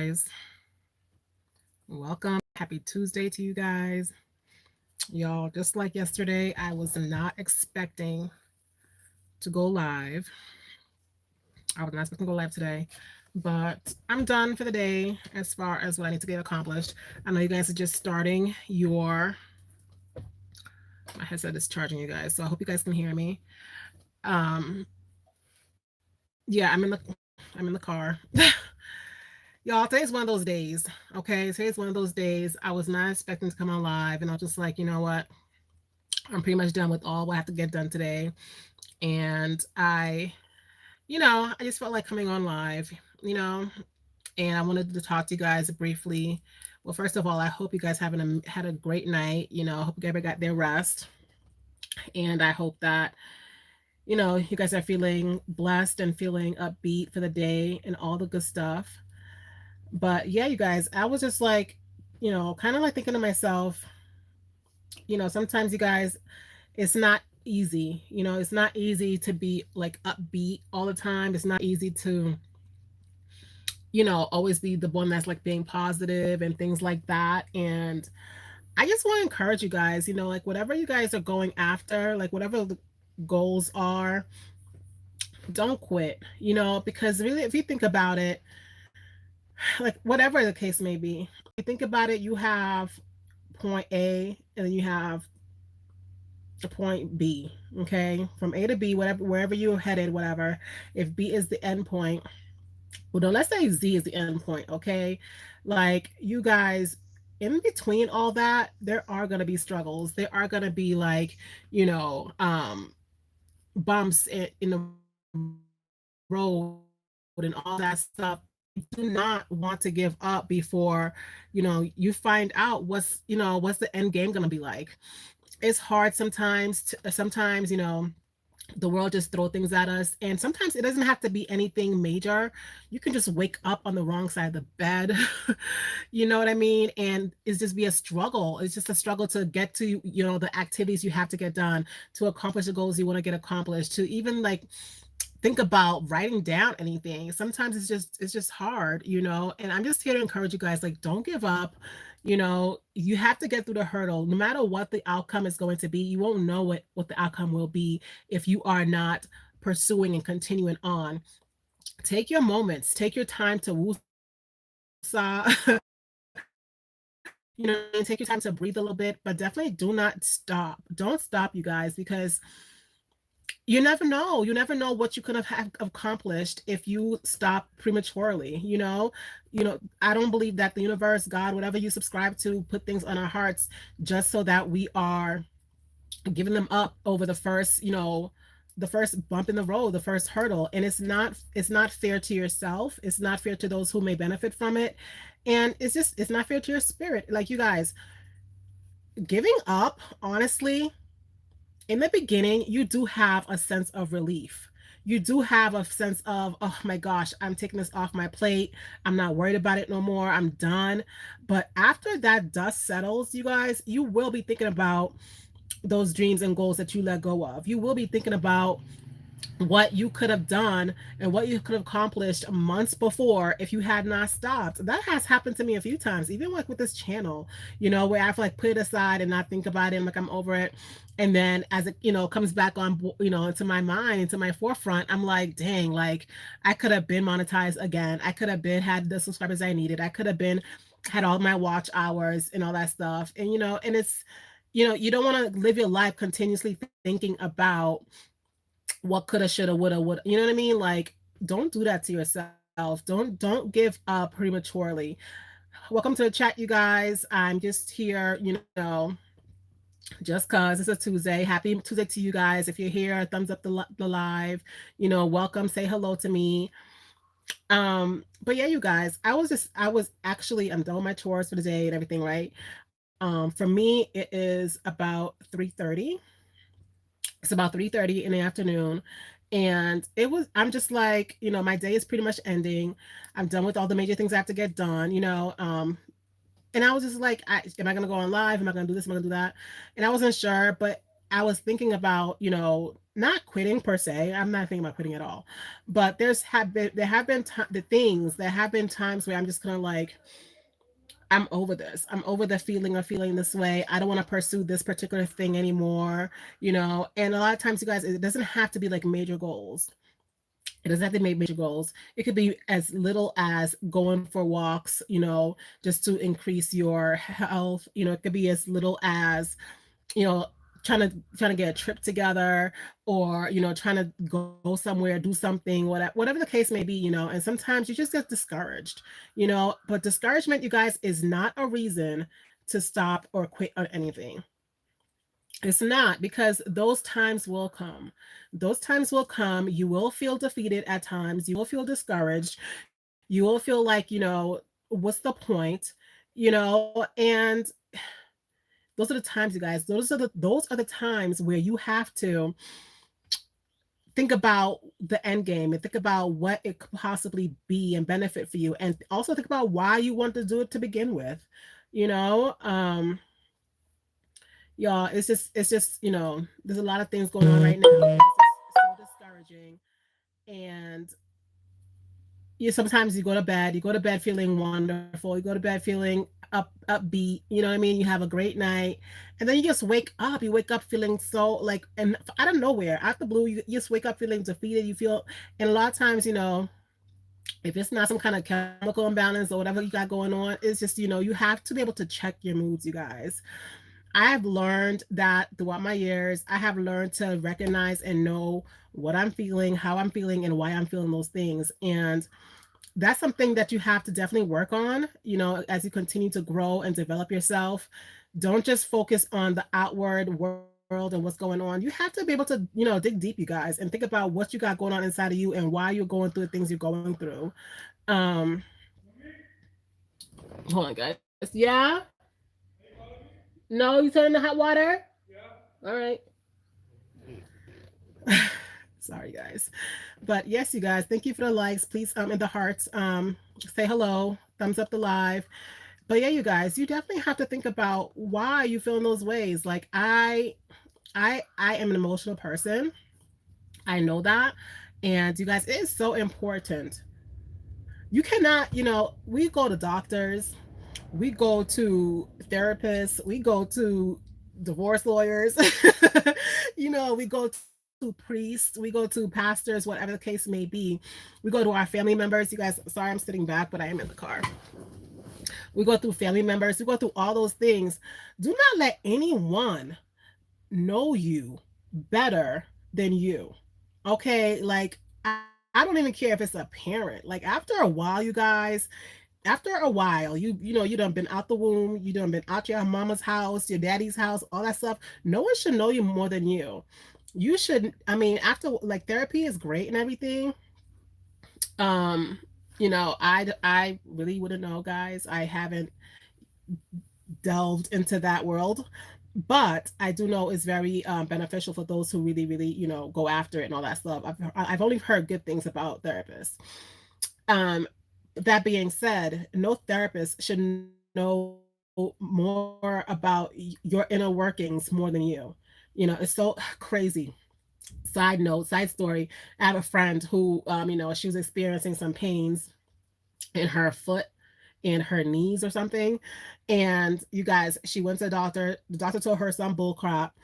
guys. Welcome. Happy Tuesday to you guys. Y'all, just like yesterday, I was not expecting to go live. I was not expecting to go live today, but I'm done for the day as far as what I need to get accomplished. I know you guys are just starting your. My headset is charging you guys, so I hope you guys can hear me. Um, yeah, I'm in the car. Y'all, today's one of those days. Okay, today's one of those days. I was not expecting to come on live, and I was just like, you know what? I'm pretty much done with all what I have to get done today. And I just felt like coming on live, you know, and I wanted to talk to you guys briefly. Well, first of all, I hope you guys had a great night. I hope you guys got their rest. And I hope that, you guys are feeling blessed and feeling upbeat for the day and all the good stuff. But yeah, you guys, I was just like, kind of like thinking to myself, sometimes you guys, it's not easy. It's not easy to be like upbeat all the time. It's not easy to, always be the one that's like being positive and things like that. And I just want to encourage you guys, like whatever you guys are going after, like whatever the goals are, don't quit, because really, if you think about it, like whatever the case may be, you think about it, you have point A and then you have the point B. Okay, from A to B, whatever, wherever you're headed, whatever. If B is the end point, well, no, let's say Z is the end point. Okay, like you guys, in between all that, there are going to be struggles. There are going to be like, you know um bumps in the road and all that stuff. You do not want to give up before you find out what's the end game going to be like. It's hard sometimes the world just throw things at us, and sometimes it doesn't have to be anything major. You can just wake up on the wrong side of the bed. You know what I mean? And it's just be a struggle. It's just a struggle to get to the activities you have to get done, to accomplish the goals you want to get accomplished, to even like think about writing down anything. Sometimes it's just hard, and I'm just here to encourage you guys, like, don't give up. You have to get through the hurdle. No matter what the outcome is going to be, you won't know what the outcome will be if you are not pursuing and continuing on. Take your moments, take your time to woosah. Take your time to breathe a little bit, but definitely do not stop. Don't stop, you guys, because you never know what you could have accomplished if you stop prematurely. I don't believe that the universe, God, whatever you subscribe to, put things on our hearts just so that we are giving them up over the first bump in the road, the first hurdle. And it's not fair to yourself. It's not fair to those who may benefit from it. And it's not fair to your spirit. Like, you guys, giving up, honestly, in the beginning, you do have a sense of relief. You do have a sense of, oh my gosh, I'm taking this off my plate. I'm not worried about it no more. I'm done. But after that dust settles, you guys, you will be thinking about those dreams and goals that you let go of. You will be thinking about what you could have done and what you could have accomplished months before if you had not stopped. That has happened to me a few times, even like with this channel, where I've like put it aside and not think about it. And like, I'm over it. And then as it, comes back on, into my mind, into my forefront, I'm like, dang, like I could have been monetized again. I could have been had the subscribers I needed. I could have been had all my watch hours and all that stuff. And, and it's, you don't want to live your life continuously thinking about what coulda, shoulda, woulda, would, you know what I mean? Like, don't do that to yourself. Don't give up prematurely. Welcome to the chat, you guys. I'm just here, just cause it's a Tuesday. Happy Tuesday to you guys. If you're here, thumbs up the live. Welcome. Say hello to me. But yeah, you guys, I'm done with my chores for the day and everything, right? For me, it is about 3:30. It's about 3:30 in the afternoon. And I'm just like, my day is pretty much ending. I'm done with all the major things I have to get done, and I was just like, am I going to go on live? Am I going to do this? Am I going to do that? And I wasn't sure, but I was thinking about, not quitting per se. I'm not thinking about quitting at all. But there have been the things there have been times where I'm just kind of like, I'm over this. I'm over the feeling of feeling this way. I don't want to pursue this particular thing anymore, you know. And a lot of times, you guys, it doesn't have to be like major goals. It doesn't have to be major goals. It could be as little as going for walks, you know, just to increase your health. You know, it could be as little as, you know, trying to get a trip together, or you know, trying to go somewhere, do something, whatever the case may be, you know. And sometimes you just get discouraged, you know. But discouragement, you guys, is not a reason to stop or quit on anything. It's not, because those times will come. Those times will come. You will feel defeated at times. You will feel discouraged. You will feel like, you know, what's the point? You know, and those are the times, you guys. Those are the times where you have to think about the end game and think about what it could possibly be and benefit for you, and also think about why you want to do it to begin with. You know, y'all, it's just, you know, there's a lot of things going on right now. It's just so discouraging. And you sometimes you go to bed feeling wonderful, you go to bed feeling upbeat, you know what I mean, you have a great night, and then you just you wake up feeling so like, and out of nowhere, out the blue, you just wake up feeling defeated. You feel, and a lot of times, you know, if it's not some kind of chemical imbalance or whatever you got going on, it's just, you know, you have to be able to check your moods, you guys. I have learned that throughout my years. I have learned to recognize and know what I'm feeling, how I'm feeling, and why I'm feeling those things. And that's something that you have to definitely work on, you know, as you continue to grow and develop yourself. Don't just focus on the outward world and what's going on. You have to be able to, you know, dig deep, you guys, and think about what you got going on inside of you and why you're going through the things you're going through. Um, Hold on, guys. Yeah? No, you turning the hot water? All right. Sorry, guys. But yes, you guys, thank you for the likes. Please, and the hearts. Say hello, thumbs up the live. But yeah, you guys, you definitely have to think about why you feel in those ways. Like I am an emotional person. I know that. And you guys, it is so important. You cannot, you know, we go to doctors, we go to therapists, we go to divorce lawyers, you know, we go to priests, we go to pastors, whatever the case may be. We go to our family members. You guys, sorry, I'm sitting back, but I am in the car. We go through family members, we go through all those things. Do not let anyone know you better than you. Okay? Like, I don't even care if it's a parent. Like, after a while, you guys, after a while, you know, you done been out the womb, you done been out your mama's house, your daddy's house, all that stuff. No one should know you more than you. You should, I mean, after, like, therapy is great and everything. Um, you know, I really wouldn't know, guys. I haven't delved into that world, but I do know it's very beneficial for those who really, really, you know, go after it and all that stuff. I've only heard good things about therapists. Um, that being said, no therapist should know more about your inner workings more than you. You know, it's so crazy. Side note, side story. I have a friend who, you know, she was experiencing some pains in her foot, in her knees or something. And you guys, she went to the doctor. The doctor told her some bull crap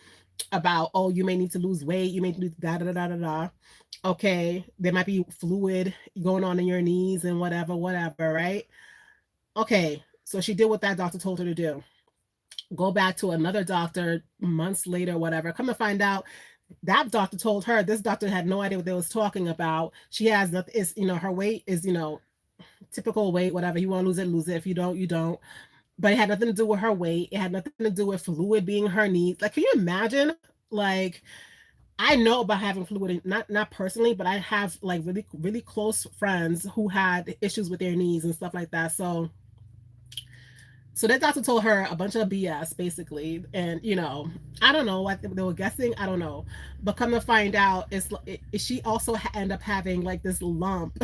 about, oh, you may need to lose weight, you may need to da da da da da. Okay, there might be fluid going on in your knees and whatever, right? Okay, so she did what that doctor told her to do. Go back to another doctor months later, whatever. Come to find out, that doctor told her this doctor had no idea what they was talking about. She has nothing. Is, you know, her weight is, you know, typical weight, whatever. You want to lose it, lose it. If you don't, you don't. But it had nothing to do with her weight. It had nothing to do with fluid being her knees. Like, can you imagine? Like, I know about having fluid, not personally, but I have like really really close friends who had issues with their knees and stuff like that. So that doctor told her a bunch of BS basically, and you know, I don't know what they were guessing. I don't know, but come to find out, she also ended up having like this lump.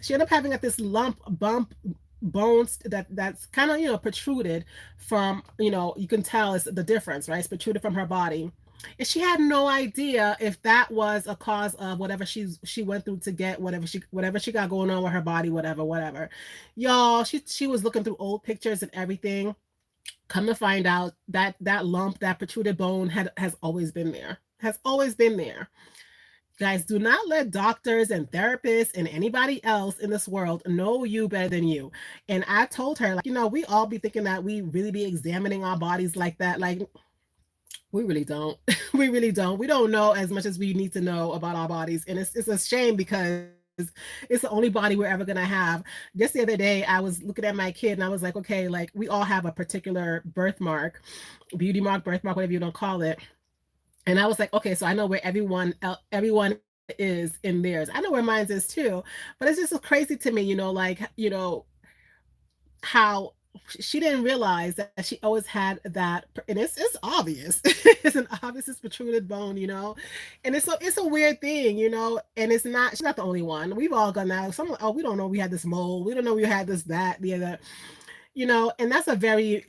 She ended up having like this lump bump bones that's kind of, you know, protruded from, you know, you can tell it's the difference, right? It's protruded from her body. And she had no idea if that was a cause of whatever she went through to get whatever she got going on with her body, whatever. Y'all, she was looking through old pictures and everything. Come to find out that that lump, that protruded bone has always been there. Has always been there. Guys, do not let doctors and therapists and anybody else in this world know you better than you. And I told her, like, we all be thinking that we really be examining our bodies like that. Like, we really don't. We really don't. We don't know as much as we need to know about our bodies. And it's a shame because it's the only body we're ever gonna have. Just the other day, I was looking at my kid and I was like, okay, like we all have a particular birthmark, beauty mark, birthmark, whatever you don't call it. And I was like, okay, so I know where everyone is in theirs. I know where mine's is too. But it's just so crazy to me, how she didn't realize that she always had that, and it's obvious. It's an obvious, it's protruded bone. And it's a weird thing, and it's not she's not the only one. We've all gone out. Some, oh, we don't know we had this mole, we don't know we had this, that, the other, and that's a very,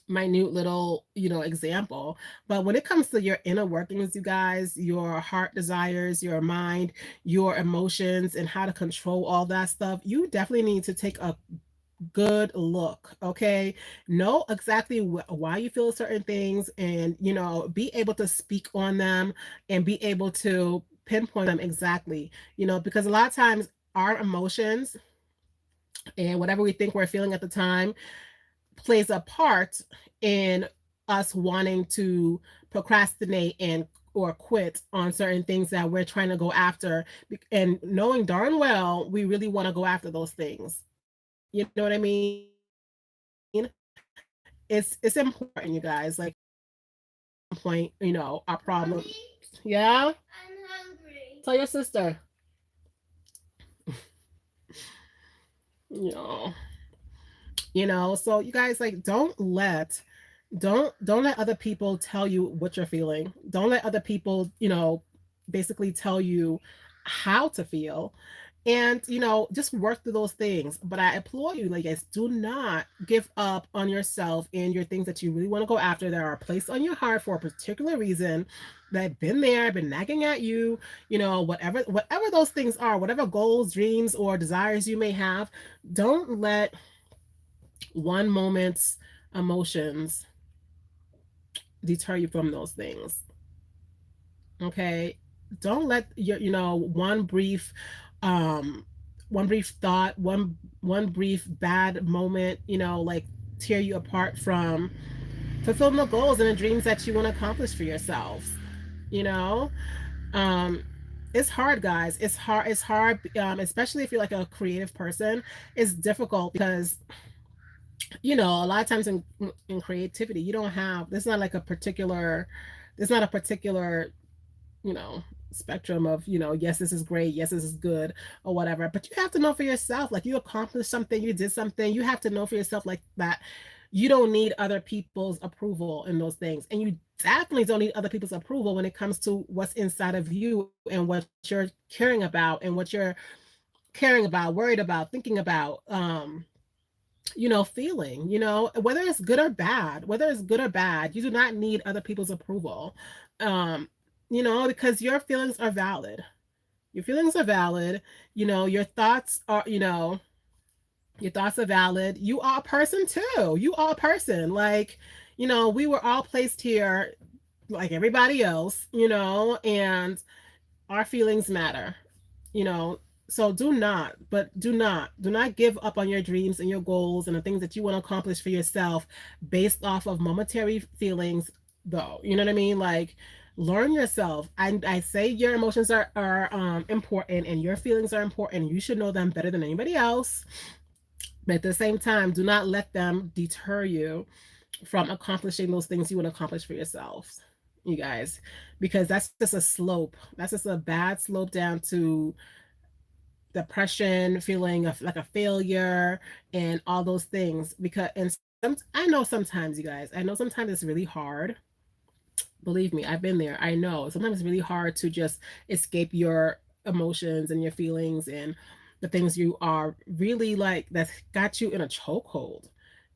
minute little, example. But when it comes to your inner workings, you guys, your heart desires, your mind, your emotions, and how to control all that stuff, you definitely need to take a good look. Okay, know exactly why you feel certain things, and be able to speak on them and be able to pinpoint them exactly. Because a lot of times our emotions and whatever we think we're feeling at the time plays a part in us wanting to procrastinate and or quit on certain things that we're trying to go after, and knowing darn well we really want to go after those things. You know what I mean? It's important, you guys. Like, point, our problem. Yeah. I'm hungry. Tell your sister. Yeah. So you guys, like, don't let other people tell you what you're feeling. Don't let other people, basically tell you how to feel. And just work through those things. But I implore you, like, guys, do not give up on yourself and your things that you really want to go after, that are placed on your heart for a particular reason, that have been there, been nagging at you, whatever those things are, whatever goals, dreams, or desires you may have. Don't let one moment's emotions deter you from those things. Okay, don't let your, um one brief thought, one brief bad moment, like, tear you apart from fulfilling the goals and the dreams that you want to accomplish for yourselves. you know um it's hard, guys. It's hard, especially if you're like a creative person. It's difficult because a lot of times in creativity, you don't have there's not like a particular there's not a particular, you know spectrum of, yes, this is great, yes, this is good, or whatever. But you have to know for yourself, like, you accomplished something, you did something. You have to know for yourself, like, that you don't need other people's approval in those things, and you definitely don't need other people's approval when it comes to what's inside of you and what you're caring about, and what you're caring about, worried about, thinking about, feeling, whether it's good or bad, you do not need other people's approval. Um, because your feelings are valid. Your feelings are valid. Your thoughts are, your thoughts are valid. You are a person too. You are a person. Like, we were all placed here like everybody else, and our feelings matter, you know so do not give up on your dreams and your goals and the things that you want to accomplish for yourself based off of momentary feelings, though. You know what I mean? Like, learn yourself. I say your emotions are important, and your feelings are important. You should know them better than anybody else. But at the same time, do not let them deter you from accomplishing those things you want to accomplish for yourselves, you guys, because that's just a slope. That's just a bad slope down to depression, feeling of like a failure, and all those things. Because, and I know sometimes, you guys, I know sometimes it's really hard. Believe me, I've been there. I know sometimes it's really hard to just escape your emotions and your feelings and the things you are really like, that got you in a chokehold.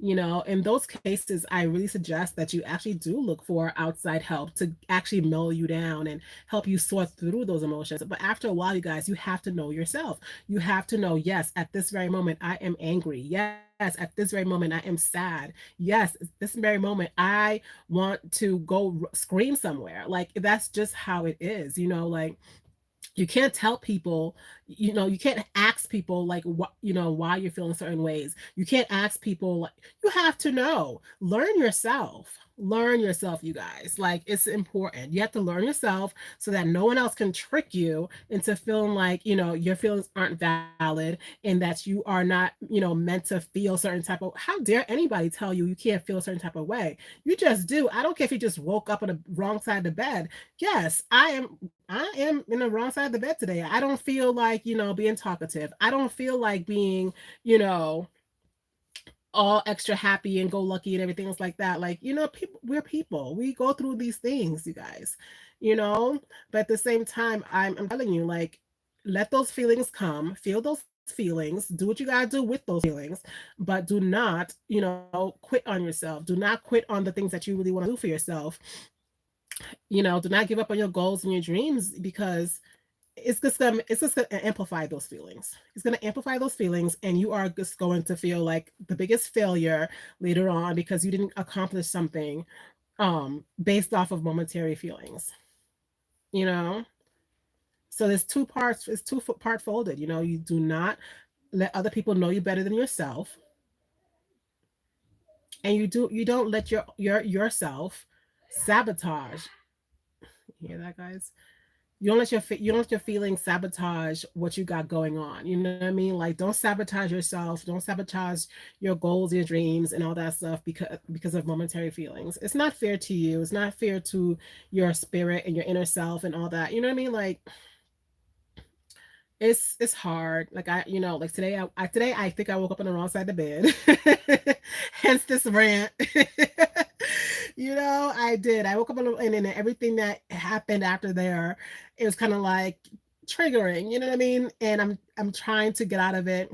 In those cases, I really suggest that you actually do look for outside help to actually mellow you down and help you sort through those emotions. But after a while, you guys, you have to know yourself. You have to know, yes, at this very moment I am angry. Yes, at this very moment I am sad. Yes, this very moment I want to go scream somewhere. Like that's just how it is, like you can't tell people, you can't ask people like what, why you're feeling certain ways. You can't ask people, like, you have to know. Learn yourself, you guys. Like, it's important. You have to learn yourself so that no one else can trick you into feeling like, your feelings aren't valid and that you are not, meant to feel certain type of. How dare anybody tell you you can't feel a certain type of way? You just do. I don't care if you just woke up on the wrong side of the bed. Yes, I am in the wrong side of the bed today. I don't feel like, being talkative. I don't feel like being, you know, all extra happy and go lucky and everything else like that. Like, people, we're people. We go through these things, you guys, you know? But at the same time, I'm telling you, like, let those feelings come, feel those feelings, do what you gotta do with those feelings, but do not, quit on yourself. Do not quit on the things that you really want to do for yourself. Do not give up on your goals and your dreams because it's just gonna amplify those feelings. It's gonna amplify those feelings, and you are just going to feel like the biggest failure later on because you didn't accomplish something based off of momentary feelings. You know, so there's two parts. It's part folded. You do not let other people know you better than yourself, and you don't let yourself sabotage. You hear that, guys? You don't let your feelings sabotage what you got going on. You know what I mean? Like, don't sabotage yourself. Don't sabotage your goals, your dreams, and all that stuff because of momentary feelings. It's not fair to you. It's not fair to your spirit and your inner self and all that. You know what I mean? Like, it's hard. Like, like today, today I think I woke up on the wrong side of the bed. Hence this rant. I did. I woke up and then everything that happened after there, it was kind of like triggering. You know what I mean? And I'm trying to get out of it.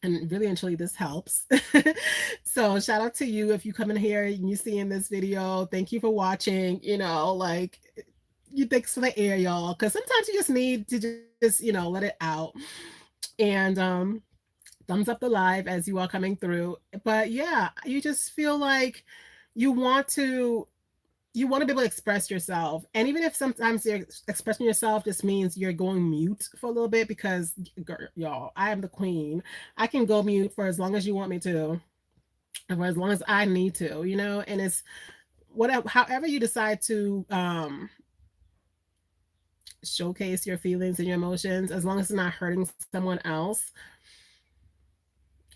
And really and truly, this helps. So shout out to you if you come in here and you see in this video. Thank you for watching. Like, you thanks for the air, y'all. Because sometimes you just need to just let it out. And thumbs up the live as you are coming through. But yeah, you just feel like you want to be able to express yourself. And even if sometimes you're expressing yourself just means you're going mute for a little bit, because y'all, I am the queen. I can go mute for as long as you want me to, and for as long as I need to, and it's whatever, however you decide to showcase your feelings and your emotions, as long as it's not hurting someone else,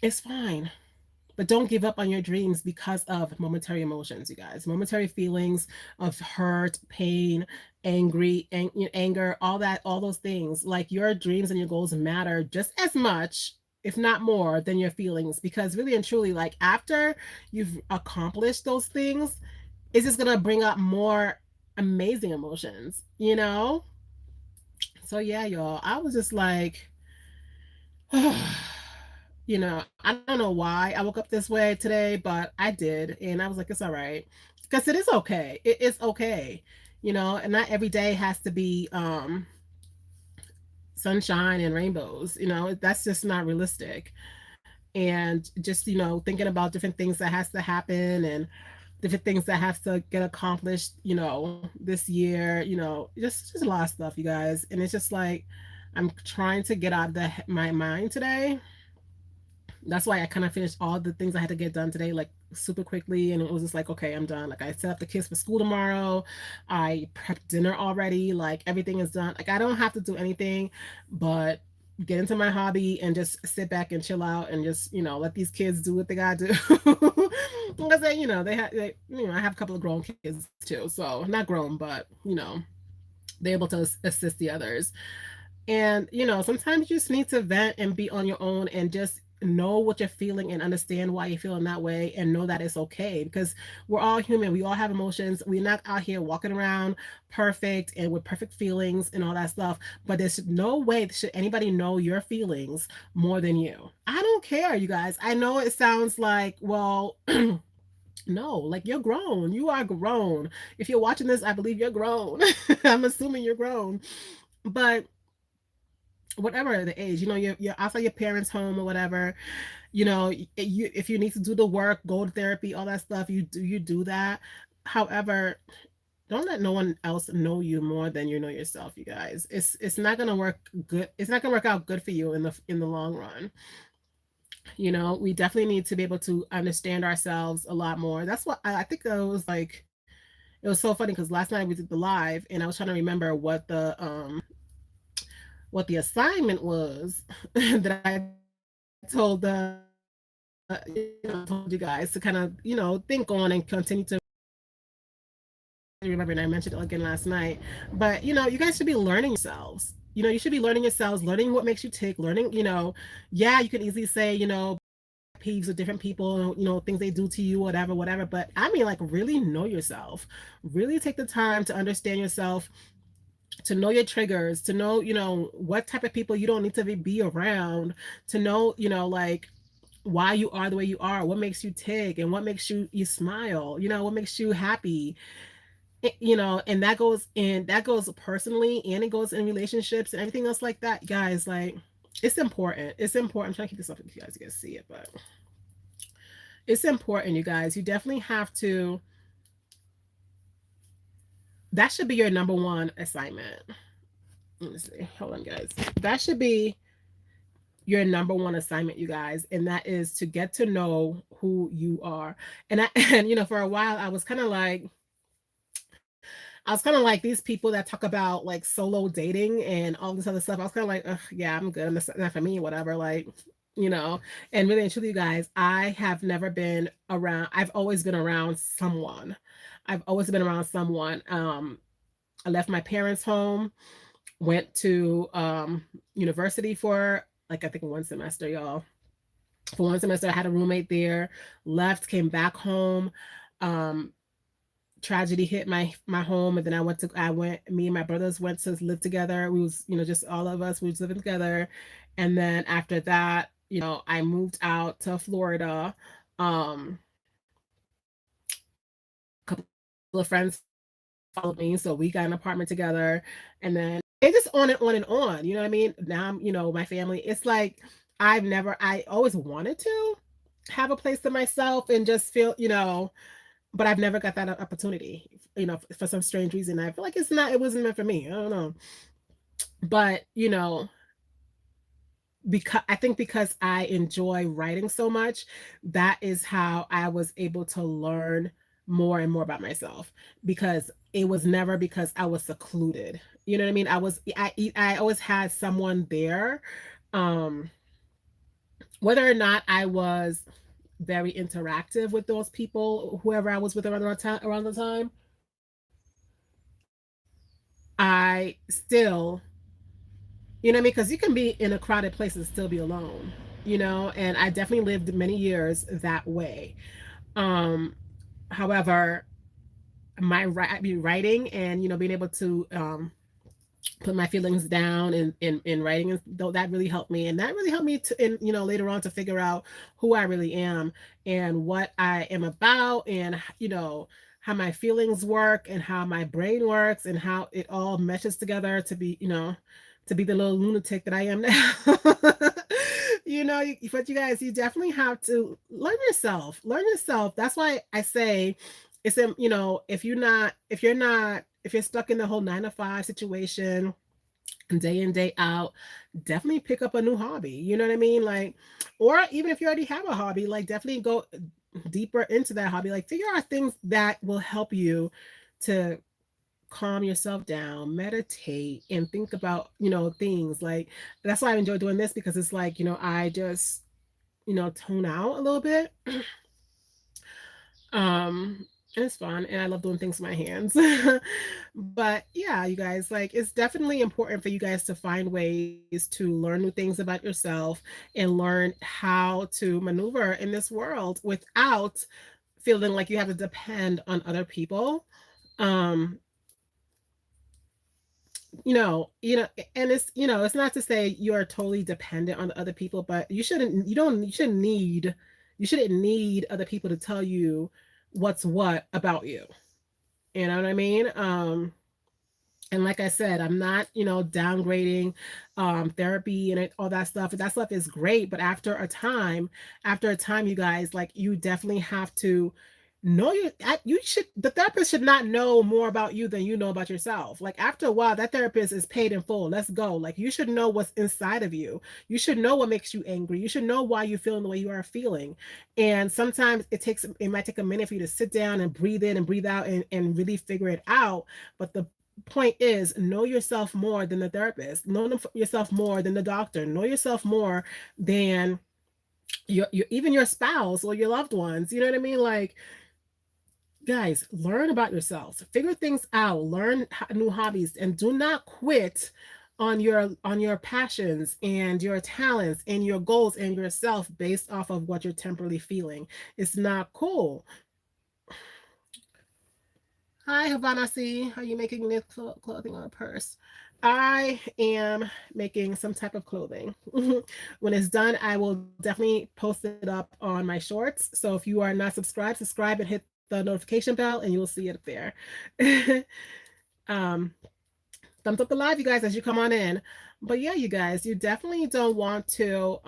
it's fine. But don't give up on your dreams because of momentary emotions, you guys. Momentary feelings of hurt, pain, anger, all that, all those things. Like, your dreams and your goals matter just as much, if not more, than your feelings. Because really and truly, like, after you've accomplished those things, it's just gonna bring up more amazing emotions, So yeah, y'all. I was just like, I don't know why I woke up this way today, but I did. And I was like, it's all right. Because it is okay. It is okay. And not every day has to be sunshine and rainbows. That's just not realistic. And just, thinking about different things that has to happen and different things that have to get accomplished, this year, just a lot of stuff, you guys. And it's just like, I'm trying to get out of my mind today. That's why I kind of finished all the things I had to get done today, like super quickly. And it was just like, okay, I'm done. Like, I set up the kids for school tomorrow. I prepped dinner already. Like, everything is done. Like, I don't have to do anything but get into my hobby and just sit back and chill out and just, let these kids do what they gotta do. Because I have a couple of grown kids too. So not grown, but, they're able to assist the others. And, sometimes you just need to vent and be on your own and just know what you're feeling and understand why you're feeling that way, and know that it's okay, because we're all human. We all have emotions. We're not out here walking around perfect and with perfect feelings and all that stuff. But there's no way should anybody know your feelings more than you. I don't care, you guys. I know it sounds like, well, no, like you're grown. You are grown. If you're watching this, I believe you're grown. I'm assuming you're grown. But whatever the age, you're outside your parents' home or whatever, if you need to do the work, go to therapy, all that stuff, you do that. However, don't let no one else know you more than you know yourself, you guys. It's not gonna work good. It's not gonna work out good for you in the long run. We definitely need to be able to understand ourselves a lot more. That's what I think that was like. It was so funny because last night we did the live, and I was trying to remember what the assignment was that I told you guys to kind of think on and continue to remember, and I mentioned it again last night. But you guys should be learning yourselves. You should be learning yourselves, learning what makes you tick, learning. Yeah, you can easily say peeves with different people, things they do to you, whatever, whatever. But I mean, like, really know yourself. Really take the time to understand yourself, to know your triggers, to know, what type of people you don't need to be around, to know, like why you are the way you are, what makes you tick, and what makes you smile, what makes you happy. And that goes personally, and it goes in relationships and everything else like that, guys. Like, it's important. I'm trying to keep this up if you guys can see it, but it's important, you guys. You definitely have to. That should be your number one assignment. Let me see. Hold on, guys. That should be your number one assignment, you guys, and that is to get to know who you are. And and for a while I was kind of like these people that talk about like solo dating and all this other stuff. I was kind of like, ugh, yeah, I'm good. That's not for me, whatever. Like, you know. And really and truly, you guys, I have never been around. I've always been around someone. I've always been around someone. I left my parents' home, went to university for like I think 1 semester, y'all. For 1 semester, I had a roommate there. Left, came back home. Um, Tragedy hit my home, and then me and my brothers went to live together. We was, just all of us, we was living together. And then after that, I moved out to Florida. A couple of friends followed me, so we got an apartment together. And then it just on and on and on, you know what I mean? Now I'm, my family, it's like I always wanted to have a place to myself and just feel, but I've never got that opportunity, for some strange reason. I feel like it wasn't meant for me. I don't know. But, because I enjoy writing so much, that is how I was able to learn more and more about myself, because it was never because I was secluded. You know what I mean? I always had someone there. Um, Whether or not I was very interactive with those people, whoever I was with around the time, I still, what I mean? Because you can be in a crowded place and still be alone, and I definitely lived many years that way. Um, However, writing and, being able to put my feelings down in writing, and though that really helped me, and that really helped me to, and later on, to figure out who I really am and what I am about, and how my feelings work and how my brain works and how it all meshes together to be, to be the little lunatic that I am now. But you guys, you definitely have to learn yourself. That's why I say it's, if you're stuck in the whole 9 to 5 situation, day in, day out, definitely pick up a new hobby. You know what I mean? Like, or even if you already have a hobby, like, definitely go deeper into that hobby. Like, figure out things that will help you to calm yourself down, meditate, and think about, things. Like, that's why I enjoy doing this, because it's like, I just, tune out a little bit. um It's fun, and I love doing things with my hands. But yeah, you guys, like it's definitely important for you guys to find ways to learn new things about yourself and learn how to maneuver in this world without feeling like you have to depend on other people. Um, and it's it's not to say you are totally dependent on other people, but you shouldn't need other people to tell you what's what about you. You know what I mean? And like I said, I'm not, downgrading therapy and all that stuff. That stuff is great, but after a time, you guys, like you definitely have to know you should the therapist should not know more about you than you know about yourself. Like after a while, that therapist is paid in full. Let's go. Like you should know what's inside of you. You should know what makes you angry. You should know why you're feeling the way you are feeling. And sometimes it might take a minute for you to sit down and breathe in and breathe out and really figure it out. But the point is know yourself more than the therapist, yourself more than the doctor, know yourself more than your even your spouse or your loved ones. You know what I mean? Like guys, learn about yourselves, figure things out, learn new hobbies, and do not quit on your passions and your talents and your goals and yourself based off of what you're temporarily feeling. It's not cool. Hi, Havana C. Are you making this clothing or a purse? I am making some type of clothing. When it's done, I will definitely post it up on my shorts. So if you are not subscribed, subscribe and hit the notification bell, and you will see it there. um, Thumbs up the live, you guys, as you come on in. But yeah, you guys, you definitely don't want to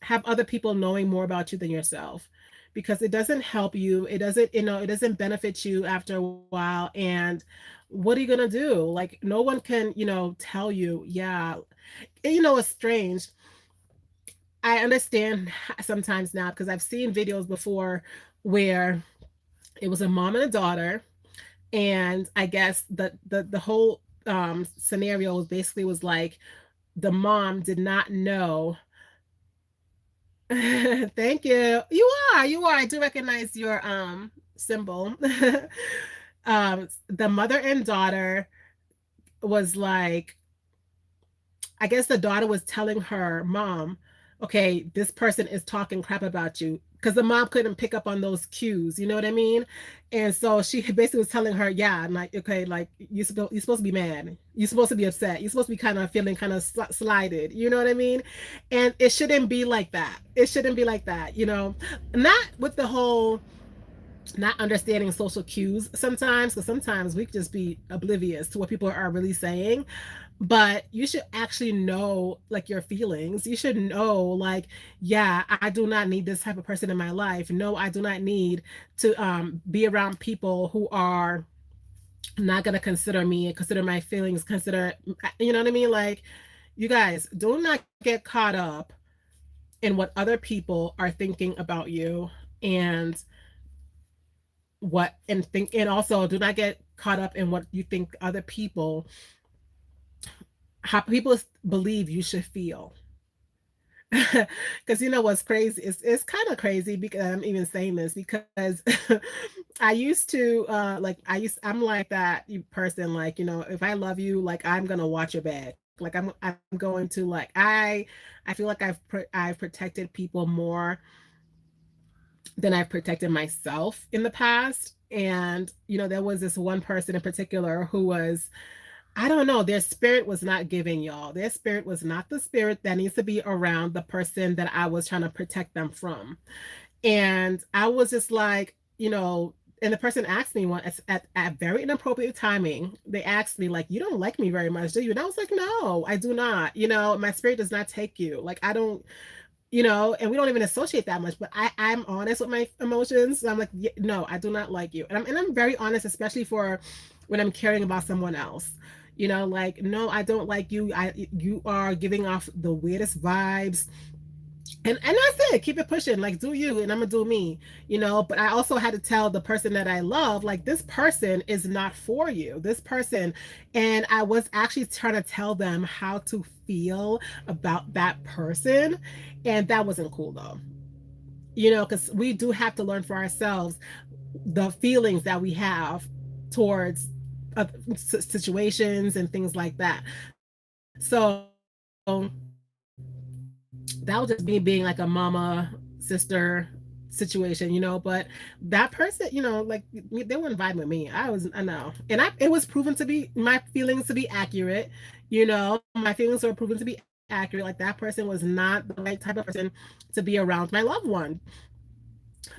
have other people knowing more about you than yourself, because it doesn't help you. It doesn't benefit you after a while. And what are you gonna do? Like no one can, tell you, yeah. It's strange. I understand sometimes now because I've seen videos before where it was a mom and a daughter, and I guess the whole scenario was basically was like the mom did not know. Thank you. You are. I do recognize your symbol. The mother and daughter was like, I guess the daughter was telling her mom, okay, this person is talking crap about you. Because the mom couldn't pick up on those cues, you know what I mean? And so she basically was telling her, yeah, I'm like, okay, like you're supposed to be mad. You're supposed to be upset. You're supposed to be kind of feeling kind of slighted. You know what I mean? And it shouldn't be like that. It shouldn't be like that, Not with the whole not understanding social cues sometimes, because sometimes we could just be oblivious to what people are really saying. But you should actually know like your feelings. You should know like, yeah, I do not need this type of person in my life. No, I do not need to be around people who are not going to consider me, consider my feelings, consider, you know what I mean? Like, you guys, do not get caught up in what other people are thinking about you, and and also do not get caught up in what you think other people, how people believe you should feel. Because what's crazy, it's kind of crazy because I'm even saying this because I used to I'm like that person, like, if I love you, like I'm gonna watch your back, like I'm going to, like, I feel like I've protected people more than I've protected myself in the past. And there was this one person in particular who was, I don't know, their spirit was not giving, y'all. Their spirit was not the spirit that needs to be around the person that I was trying to protect them from. And I was just like, and the person asked me one at very inappropriate timing. They asked me, like, you don't like me very much, do you? And I was like, no, I do not. My spirit does not take you. Like, I don't, and we don't even associate that much, but I'm honest with my emotions. So I'm like, yeah, no, I do not like you. And I'm very honest, especially for when I'm caring about someone else. Like, no, I don't like you. You are giving off the weirdest vibes. And that's it. Keep it pushing. Like, do you, and I'm gonna do me. But I also had to tell the person that I love, like, this person is not for you. This person, and I was actually trying to tell them how to feel about that person, and that wasn't cool though. Because we do have to learn for ourselves the feelings that we have towards situations and things like that. So that was just me being like a mama sister situation, but that person, like they weren't vibing with me. I know. And it was proven to be my feelings to be accurate. My feelings were proven to be accurate. Like that person was not the right type of person to be around my loved one.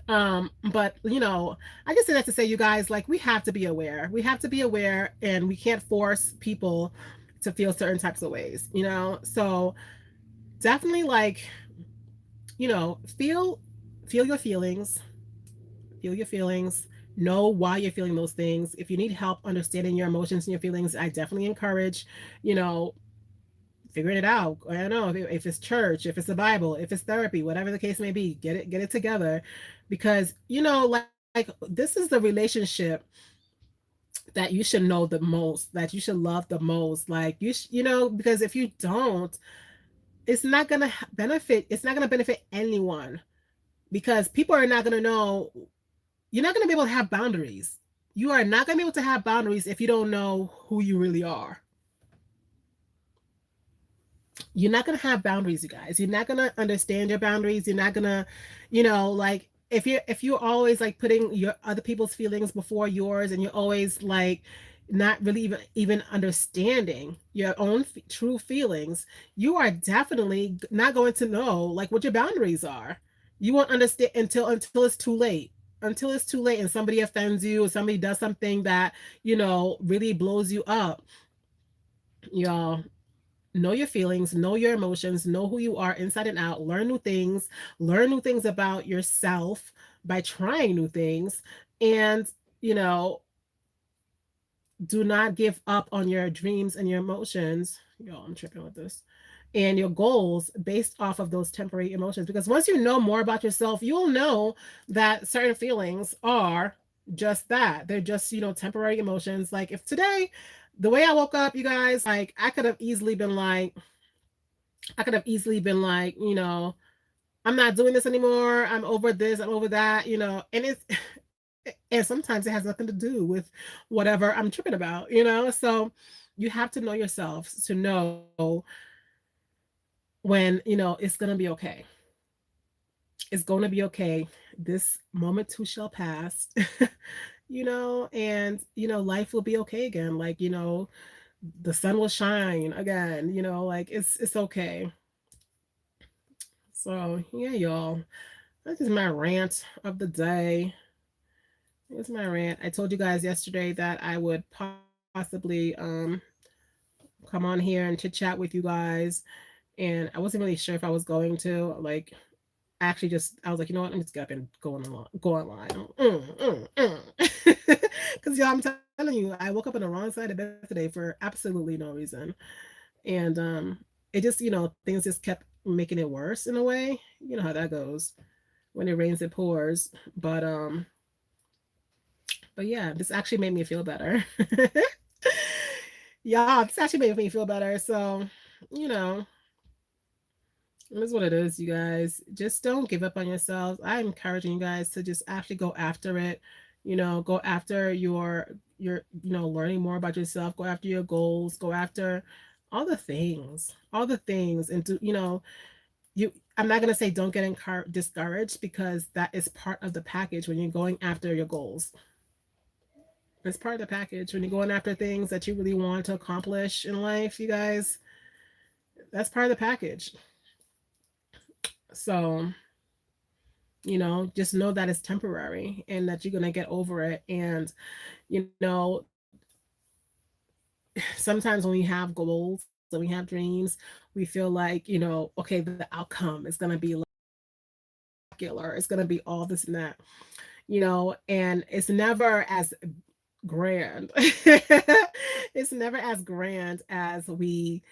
But I just say that to say, you guys, like, we have to be aware. We have to be aware, and we can't force people to feel certain types of ways. So definitely, like, feel your feelings, feel your feelings, know why you're feeling those things. If you need help understanding your emotions and your feelings, I definitely encourage, you know, figuring it out. I don't know if it's church, if it's the Bible, if it's therapy, whatever the case may be, get it together, because like, this is the relationship that you should know the most, that you should love the most. Like, because if you don't, it's not gonna benefit. It's not gonna benefit anyone, because people are not gonna know. You're not gonna be able to have boundaries. You are not gonna be able to have boundaries if you don't know who you really are. You're not going to have boundaries, you guys. You're not going to understand your boundaries. You're not going to, like, if you're always like putting your other people's feelings before yours, and you're always like not really even understanding your own true feelings, you are definitely not going to know like what your boundaries are. You won't understand until it's too late. Until it's too late and somebody offends you, or somebody does something that really blows you up. Y'all, know your feelings, know your emotions, know who you are inside and out, learn new things about yourself by trying new things, and you know do not give up on your dreams and your emotions. Yo, I'm tripping with this. And your goals based off of those temporary emotions, because once you know more about yourself, you'll know that certain feelings are just that. They're just temporary emotions. Like, if today, the way I woke up, you guys, like, I could have easily been like, I'm not doing this anymore. I'm over this. I'm over that. And and sometimes it has nothing to do with whatever I'm tripping about. So you have to know yourself to know when, it's going to be okay. It's going to be okay. This moment too shall pass. And life will be okay again. Like, the sun will shine again. Like, it's okay. So yeah, y'all. That is my rant of the day. It's my rant. I told you guys yesterday that I would possibly come on here and chit chat with you guys, and I wasn't really sure if I was going to, like, actually just I was like, you know what, let me just get up and go online. Because y'all, I'm telling you, I woke up on the wrong side of bed today for absolutely no reason. And it just, things just kept making it worse in a way. You know how that goes. When it rains it pours. But yeah, this actually made me feel better. Yeah, this actually made me feel better. So, you know, that's what it is, you guys. Just don't give up on yourselves. I'm encouraging you guys to just actually go after it. Go after your learning more about yourself. Go after your goals. Go after all the things, and do you. I'm not gonna say don't get discouraged, because that is part of the package when you're going after your goals. It's part of the package when you're going after things that you really want to accomplish in life, you guys. That's part of the package. So, just know that it's temporary and that you're going to get over it. And, you know, sometimes when we have goals and we have dreams, we feel like, okay, the outcome is going to be like spectacular. It's going to be all this and that, and it's never as grand. It's never as grand as we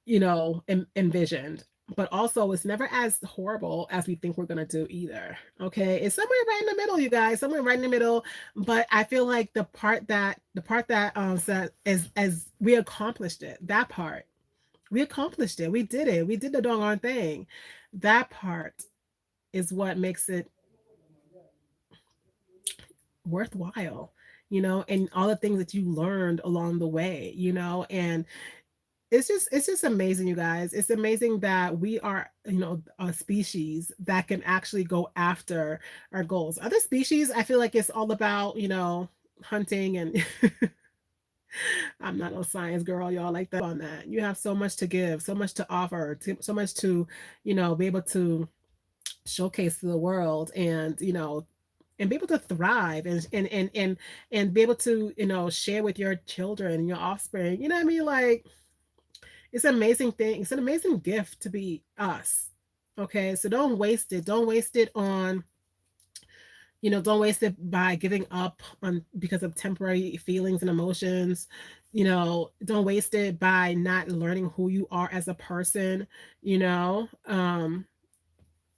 envisioned. But also, it's never as horrible as we think we're gonna do either. Okay, it's somewhere right in the middle, you guys. Somewhere right in the middle. But I feel like the part that said is as we accomplished it. That part, we accomplished it. We did it. We did the doggone thing. That part is what makes it worthwhile, and all the things that you learned along the way, and it's just amazing, you guys. It's amazing that we are, a species that can actually go after our goals. Other species, I feel like it's all about, hunting and I'm not no science girl, y'all, like that on that. You have so much to give, so much to offer, so much to, be able to showcase to the world, and be able to thrive, and be able to, share with your children and your offspring. You know what I mean? Like, it's an amazing thing. It's an amazing gift to be us. Okay. So don't waste it. Don't waste it on, don't waste it by giving up on because of temporary feelings and emotions. Don't waste it by not learning who you are as a person, you know. And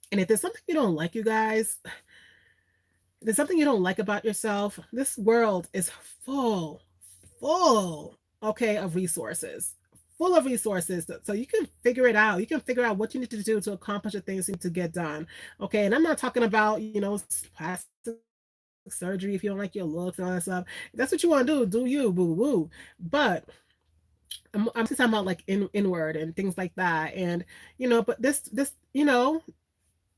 if there's something you don't like, you guys, if there's something you don't like about yourself, this world is full, full, okay, of resources. Full of resources. So you can figure it out. You can figure out what you need to do to accomplish the things you need to get done. Okay. And I'm not talking about, plastic surgery if you don't like your looks and all that stuff. If that's what you want to do you, boo boo. But I'm mostly talking about like inward and things like that. And but this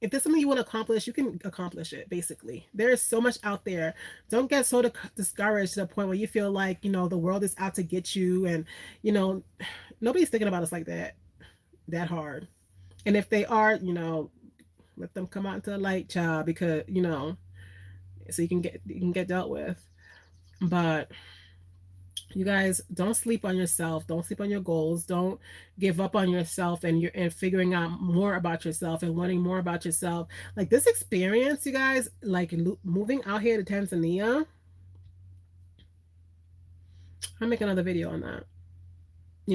if there's something you want to accomplish, you can accomplish it. Basically, there is so much out there. Don't get so discouraged to the point where you feel like the world is out to get you, and you know nobody's thinking about us like that hard. And if they are, let them come out into the light, child, because so you can get dealt with. But you guys, don't sleep on yourself. Don't sleep on your goals. Don't give up on yourself, and figuring out more about yourself and learning more about yourself. Like this experience, you guys, like moving out here to Tanzania. I'll make another video on that.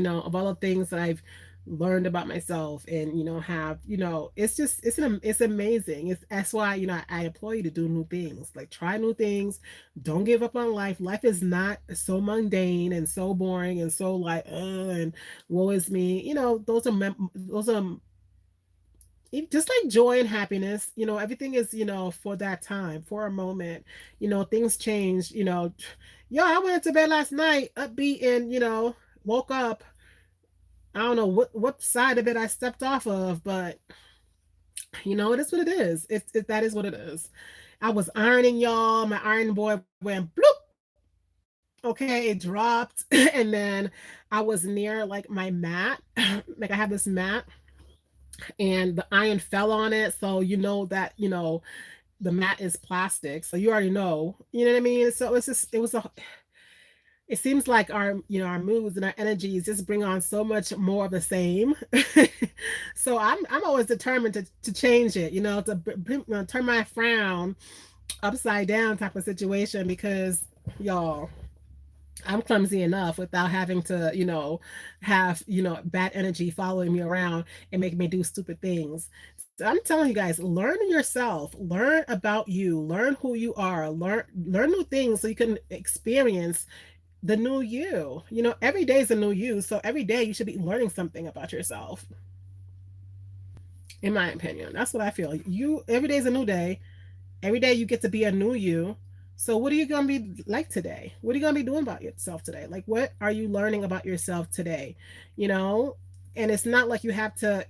Of all the things that I've learned about myself, and have it's amazing. That's why I implore you to do new things, like try new things. Don't give up on life. Life is not so mundane and so boring and so like and woe is me. Those are just like joy and happiness. Everything is for that time, for a moment. Things change. Yo, I went to bed last night upbeat, and woke up. I don't know what side of it I stepped off of, but it is what it is. That is what it is. I was ironing, y'all. My iron board went bloop. Okay, it dropped, and then I was near like my mat. Like I have this mat, and the iron fell on it. So that the mat is plastic, so you already know. You know what I mean? So it seems like our moods and our energies just bring on so much more of the same. So I'm always determined to change it, turn my frown upside down type of situation, because y'all, I'm clumsy enough without having to, have, bad energy following me around and making me do stupid things. So I'm telling you guys, learn yourself, learn about you, learn who you are, learn new things so you can experience the new you. Every day is a new you. So every day you should be learning something about yourself. In my opinion, that's what I feel. Every day is a new day. Every day you get to be a new you. So what are you going to be like today? What are you going to be doing about yourself today? Like, what are you learning about yourself today? You know, and it's not like you have to,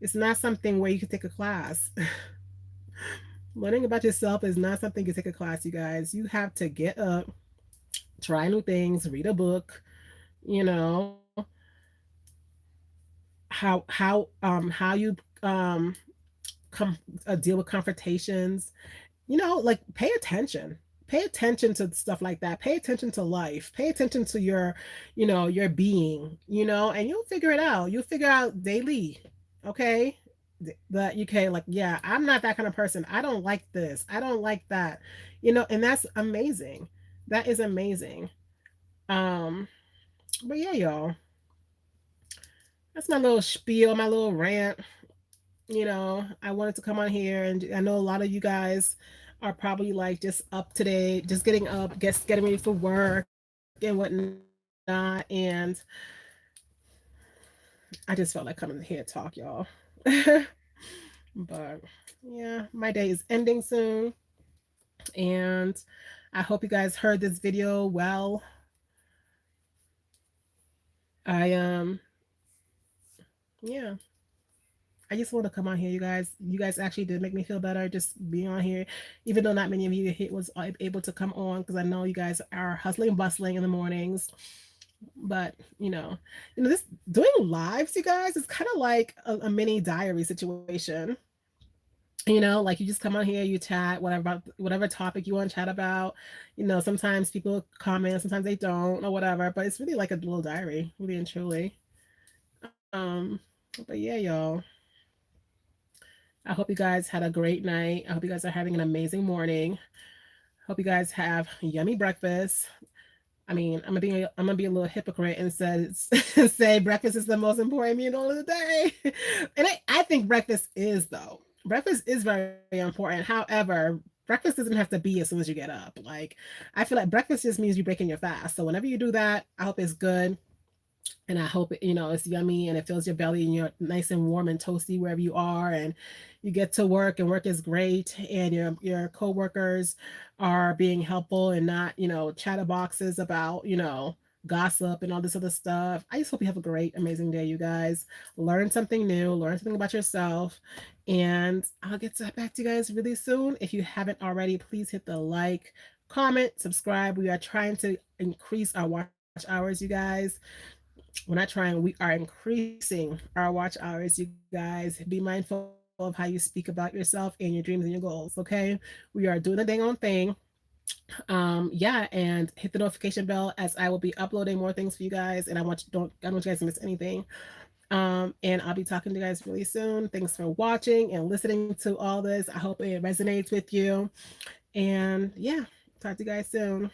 it's not something where you can take a class. Learning about yourself is not something you take a class, you guys. You have to get up, try new things, read a book, you know, how you come deal with confrontations, like pay attention. Pay attention to stuff like that. Pay attention to life. Pay attention to your being, and you'll figure it out. You'll figure out daily, okay? That you can, like, yeah, I'm not that kind of person. I don't like this. I don't like that. And that's amazing. That is amazing. Um, but yeah, y'all. That's my little spiel, my little rant. I wanted to come on here, and I know a lot of you guys are probably like just up today, just getting up, getting ready for work and whatnot. And I just felt like coming here to talk, y'all. But yeah, my day is ending soon. And I hope you guys heard this video well. I yeah, I just want to come on here, you guys. You guys actually did make me feel better just being on here, even though not many of you was able to come on because I know you guys are hustling and bustling in the mornings. But this doing lives, you guys, is kind of like a mini diary situation. Like you just come on here, you chat, whatever topic you want to chat about. Sometimes people comment, sometimes they don't, or whatever. But it's really like a little diary, really and truly. Um, but yeah, y'all. I hope you guys had a great night. I hope you guys are having an amazing morning. Hope you guys have yummy breakfast. I mean, I'm gonna be a little hypocrite and says say breakfast is the most important meal of the day, and I think breakfast is though. Breakfast is very important. However, breakfast doesn't have to be as soon as you get up. Like I feel like breakfast just means you're breaking your fast. So whenever you do that, I hope it's good. And I hope it's yummy and it fills your belly and you're nice and warm and toasty wherever you are, and you get to work and work is great, and your coworkers are being helpful and not chatterboxes about gossip and all this other stuff. I just hope you have a great amazing day, you guys. Learn something new, learn something about yourself, and I'll get back to you guys really soon. If you haven't already, please hit the like, comment, subscribe. We are trying to increase our watch hours, you guys. We're not trying, we are increasing our watch hours, you guys. Be mindful of how you speak about yourself and your dreams and your goals, okay? We are doing the dang on thing. Yeah, and hit the notification bell as I will be uploading more things for you guys, and I don't want you guys to miss anything. And I'll be talking to you guys really soon. Thanks for watching and listening to all this. I hope it resonates with you. And yeah, talk to you guys soon.